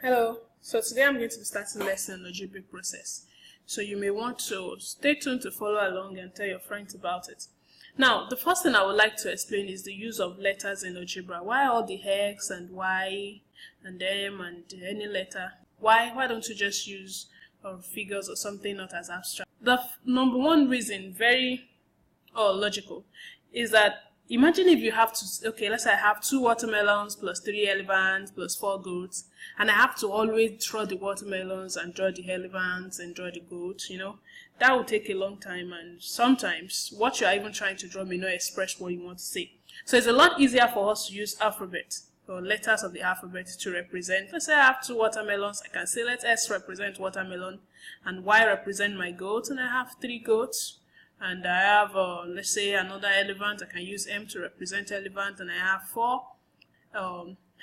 Hello, so today I'm going to be starting lesson on algebraic process. So you may want to stay tuned to follow along and tell your friends about it. Now, the first thing I would like to explain is the use of letters in algebra. Why all the X and Y and M and any letter? Why don't you just use figures or something not as abstract? The number one reason, very logical, is that imagine if you have to, let's say I have 2 watermelons plus 3 elephants plus 4 goats, and I have to always draw the watermelons and draw the elephants and draw the goats, that will take a long time, and sometimes what you're even trying to draw may not express what you want to say. So it's a lot easier for us to use alphabet or letters of the alphabet to represent. Let's say I have 2 watermelons, I can say let S represent watermelon and Y represent my goat, and I have 3 goats. And I have, let's say, another elephant. I can use M to represent elephant, and I have 4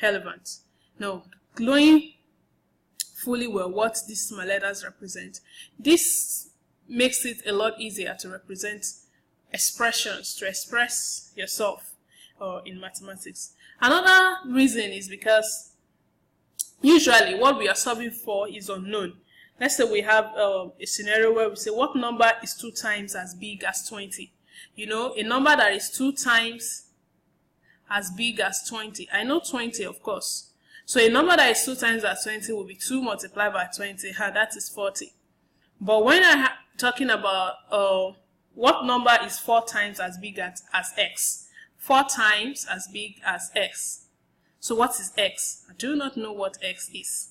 elephants. Now, knowing fully well what these small letters represent, this makes it a lot easier to represent expressions, to express yourself in mathematics. Another reason is because usually what we are solving for is unknown. Let's say we have a scenario where we say what number is 2 times as big as 20. A number that is 2 times as big as 20. I know 20, of course. So a number that is 2 times as 20 will be 2 multiplied by 20. That is 40. But when I'm talking about what number is 4 times as big as x? 4 times as big as x. So what is x? I do not know what x is.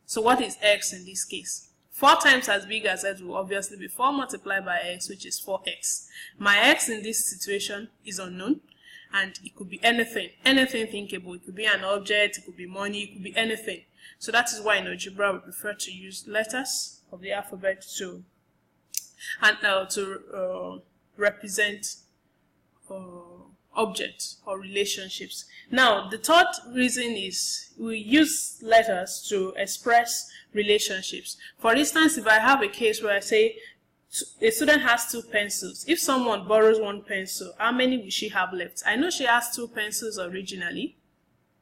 So what is x in this case? 4 times as big as x will obviously be 4 multiplied by x, which is 4x. My x in this situation is unknown, and it could be anything thinkable. It could be an object, it could be money, it could be anything. So that is why in algebra we prefer to use letters of the alphabet to represent objects or relationships. Now, the third reason is we use letters to express relationships. For instance, if I have a case where I say a student has 2 pencils, if someone borrows 1 pencil, how many will she have left? I know she has 2 pencils originally.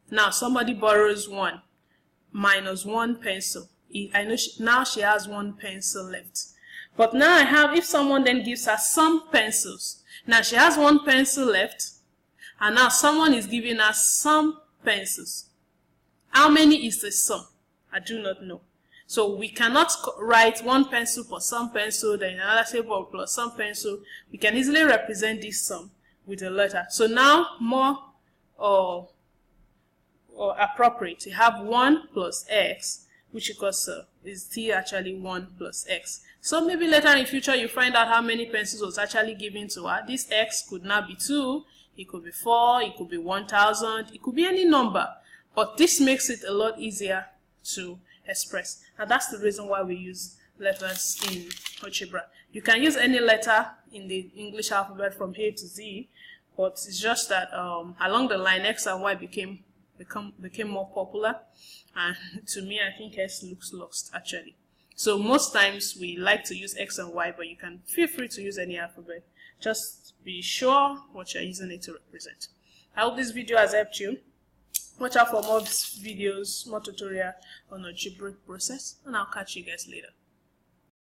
Now somebody borrows 1 minus 1 pencil. I know now she has 1 pencil left. But now I have, if someone then gives her some pencils, now she has 1 pencil left, and now someone is giving us some pencils. How many is the sum? I do not know. So we cannot write 1 pencil plus some pencil, then another table plus some pencil. We can easily represent this sum with a letter. So now more or appropriate, you have 1 plus x, which equals is t actually 1 plus x. So maybe later in future you find out how many pencils was actually given to her. This x could now be 2. It could be 4, it could be 1,000, it could be any number. But this makes it a lot easier to express. And that's the reason why we use letters in algebra. You can use any letter in the English alphabet from A to Z, but it's just that along the line X and Y became more popular. And to me, I think S looks lost actually. So most times we like to use X and Y, but you can feel free to use any alphabet. Just be sure what you're using it to represent. I hope this video has helped you. Watch out for more videos, more tutorial on algebraic process, and I'll catch you guys later.